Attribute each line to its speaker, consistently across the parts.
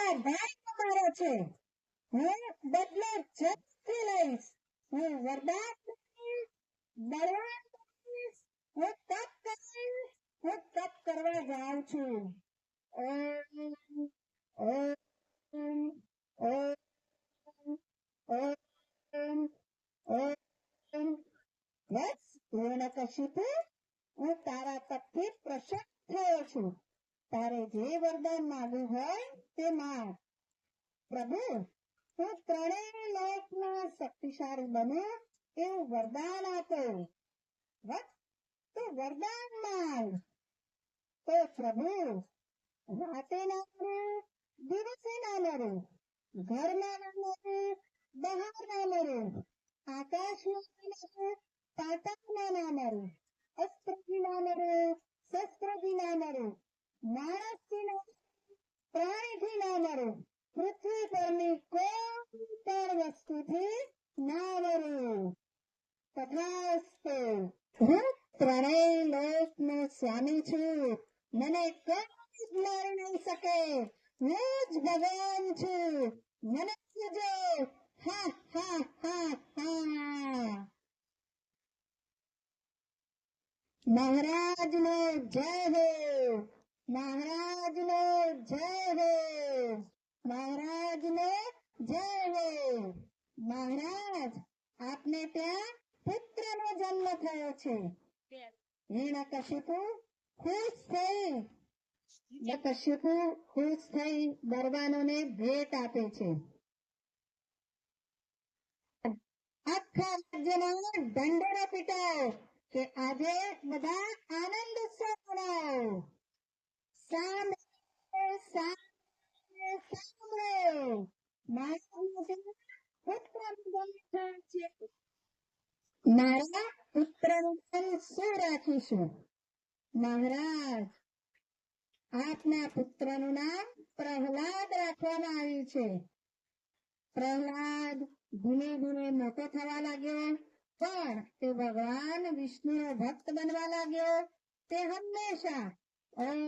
Speaker 1: આ ભાઈ તમારો છે, હું બદલો જરૂરથી લઈશ. હું વરદાન કરીશ, બળવાન કરીશ, હું તપ કરીશ, હું તપ કરવા જાઉં છું. ઓમ ઓમ ઓમ ઓમ ઓમ. બસ હિરણ્યકશિપુ, હું તારા તપથી પ્રસન્ન થયો છું. તારે જે વરદાન માંગવું હોય તે માંગ. પ્રભુ, હું ત્રણેય લોકમાં શક્તિશાળી બનું એવું વરદાન આપો. બસ તું વરદાન માંગ. તો પ્રભુ, રાતે ના મરું, દિવસે ના મરું, ઘરમાં ના મરું, બહાર ના મરું, આકાશમાં ના મરું, પાતાળમાં ના મરું, અસ્ત્રથી ના મરું, શસ્ત્રથી ના મરું, માણસથી ના મરું, પ્રાણીથી ના મરું, પૃથ્વી પરની કોઈ પણ વસ્તુથી ના મરું. તથાસ્તુ. હું ત્રણેય લોકનો સ્વામી છું. મને કોઈ જ મારી નહીં શકે. હું જ ભગવાન છું. મને પૂજો. હા હા હા હા. મહારાજનો જય હો. મહારાજનો જય હો. મહારાજનો જય હો. મહારાજ, આપને ત્યાં પુત્રનો જન્મ થયો છે. હિરણ્યકશિપુ ખુશ થઈ બળવાનોને ભેટ આપે છે. આખા રાજ્યમાં ઢંઢેરો પીટાય કે આજે બધા આનંદ ઉત્સવ મનાવો. સાંભળો સાંભળો સાંભળો. મારા પુત્રનું નામ શું રાખીશું? મહારાજ, આપના પુત્રનું નામ પ્રહલાદ રાખવામાં આવ્યું છે. પ્રહલાદ ધીમે ધીમે મોટો થવા લાગ્યો, પણ તે ભગવાન વિષ્ણુનો ભક્ત બનવા લાગ્યો. તે હંમેશા ઓમ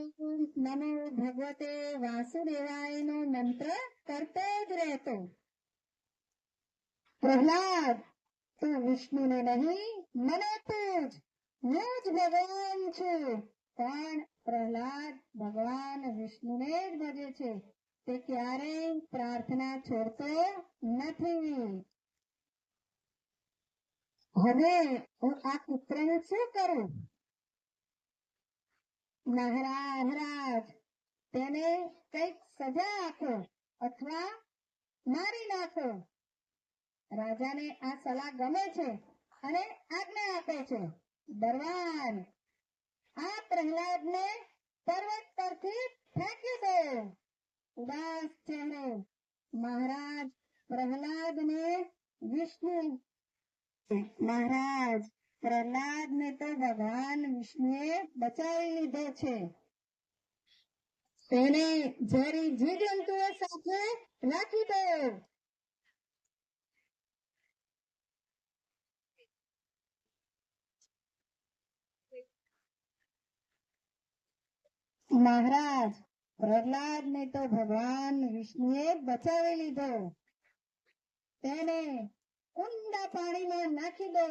Speaker 1: નમો ભગવતે વાસુદેવાયનો મંત્ર કરતો જ રહેતો. પ્રહલાદ, તું વિષ્ણુને નહીં મને પૂજ. હું જ ભગવાન છું. પણ પ્રહલાદ ભગવાન વિષ્ણુને જ ભજે છે. તે ક્યારેય પ્રાર્થના છોડતો નથી. હવે હું આ પુત્રનું શું કરું? મહારાજ, તેને કંઈક સજા આપો અથવા મારી નાખો. રાજાને આ સલાહ ગમે છે અને આજ્ઞા આપે છે. બળવાન, આ પ્રહલાદને પર્વત પરથી ફેંકી દો. ઉદાસ ચહેરો મહારાજ પ્રહલાદને વિષ્ણુ. મહારાજ, પ્રહલાદને તો ભગવાન વિષ્ણુએ બચાવી લીધો છે. તેને ઝેરી જીવજંતુઓ સાથે રાખી દો. મહારાજ, પ્રહલાદને તો ભગવાન વિષ્ણુએ બચાવી લીધો. તેને ઊંડા પાણીમાં નાખી દો.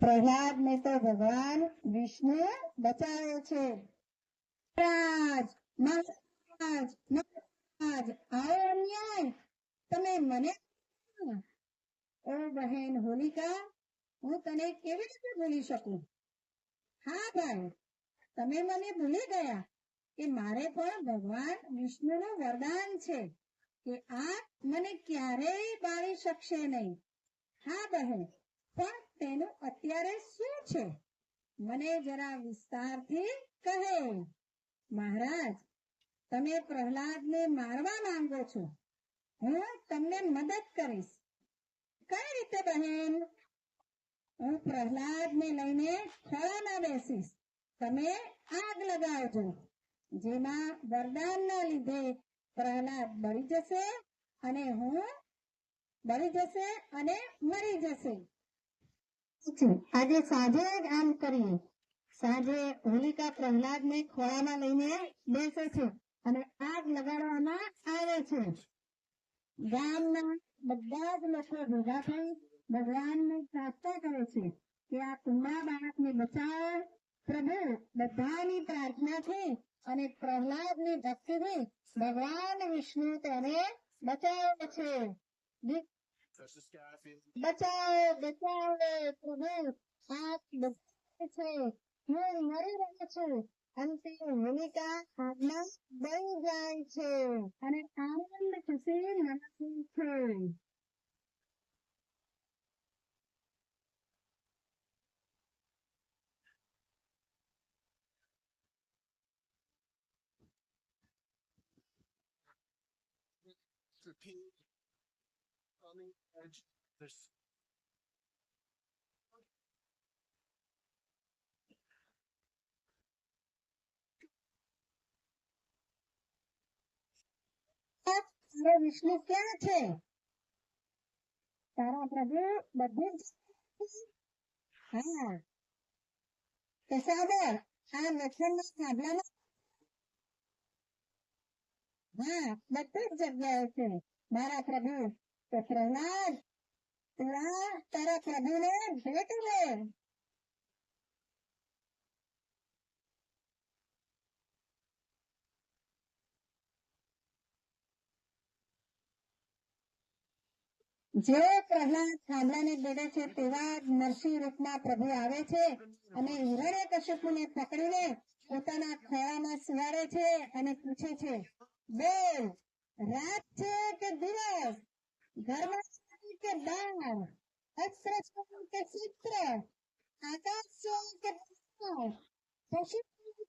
Speaker 1: પ્રહલાદને તો ભગવાન વિષ્ણુએ બચાવ્યો છે. મહારાજ, મહારાજ, મહારાજ, આવો અન્યાય તમે મને. ઓ બહેન હોલિકા, હું તને કેવી રીતે ભૂલી શકું? હા ભાઈ, તમે મને ભૂલી ગયા કે મારે પણ ભગવાન વિષ્ણુનું વરદાન છે કે આ મને ક્યારેય બાળી શકશે નહીં. હા બહેન, પણ તેનું અત્યારે શું છે? મને જરા વિસ્તારથી કહો. મહારાજ, તમે પ્રહલાદને મારવા માંગો છો. હું તમને મદદ કરીશ. કઈ રીતે બહેન? હું પ્રહલાદને લઈને ખોળામાં બેસીશ. તમે આગ લગાવજો, જેમાં વરદાનના લીધે પ્રહલાદ બળી જશે અને હું બળી જશે અને મરી જશે. આજે સાંજે જ આમ કરીએ. સાંજે હોલિકા પ્રહલાદને ખોળામાં લઈને બેસે છે અને આગ લગાડવામાં આવે છે. ગામના બધા જ લોકો ભેગા થઈ ભગવાનને પ્રાર્થના કરે છે કે આ કુંડા બાળકને બચાવો. પ્રભુ બધાની પ્રાર્થનાથી અને પ્રહલાદની ભક્તિથી ભગવાન વિષ્ણુ તેને બચાવે છે. બચાવો બચાવો પ્રભુ આપ બચાવે છે. હું મરી રહ્યો છું. અંતે હોલિકા આગમાં બળી જાય છે અને આનંદ ખુશી મનાવે છે.
Speaker 2: Repeat on the edge. There's
Speaker 1: તારો વિષ્ણુ ક્યાં છે? તારા પ્રભુ બધે જ હા તો સાંભળ આ લખનના થાંભલામાં હા બધી જ જગ્યાએ છે મારા પ્રભુ. તો પ્રહલાદ તારા પ્રભુને ભેટ લે. જે પ્રહલાદ થાંભલાને ભેટે છે તેવા જ નરસિંહ રૂપમાં પ્રભુ આવે છે અને હિરણ્યકશ્યપુને પકડીને પોતાના ખોળામાં સુવાડે છે અને પૂછે છે, બોલ રાત છે કે દિવસ, ઘરમાં કે બહાર, અસ્ત્ર છે કે શસ્ત્ર, આકાશ છે કે પાતાળ, પશુ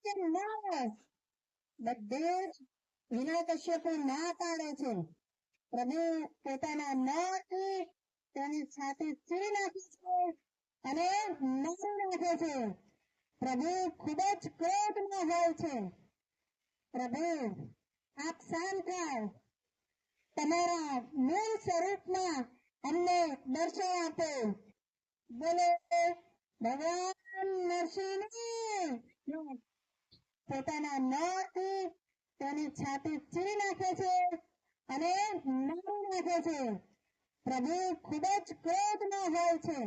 Speaker 1: કે માણસ, બધે જ હિરણ્યકશ્યપુ ના પાડે છે. પ્રભુ પોતાના નળથી તેની છાતી ચીરી નાખે છે અને મારી નાખે છે. પ્રભુ ખૂબ જ ક્રોધમાં હોય છે. પ્રભુ આપ શાંત થાઓ. તમારા મૂળ સ્વરૂપમાં અમને દર્શન આપો. બોલે ભગવાન નરસિંહની. પોતાના નળથી તેની છાતી ચીરી નાખે છે અને મારી નાખે છે. પ્રભુ ખૂબ જ ક્રોધમાં હોય છે.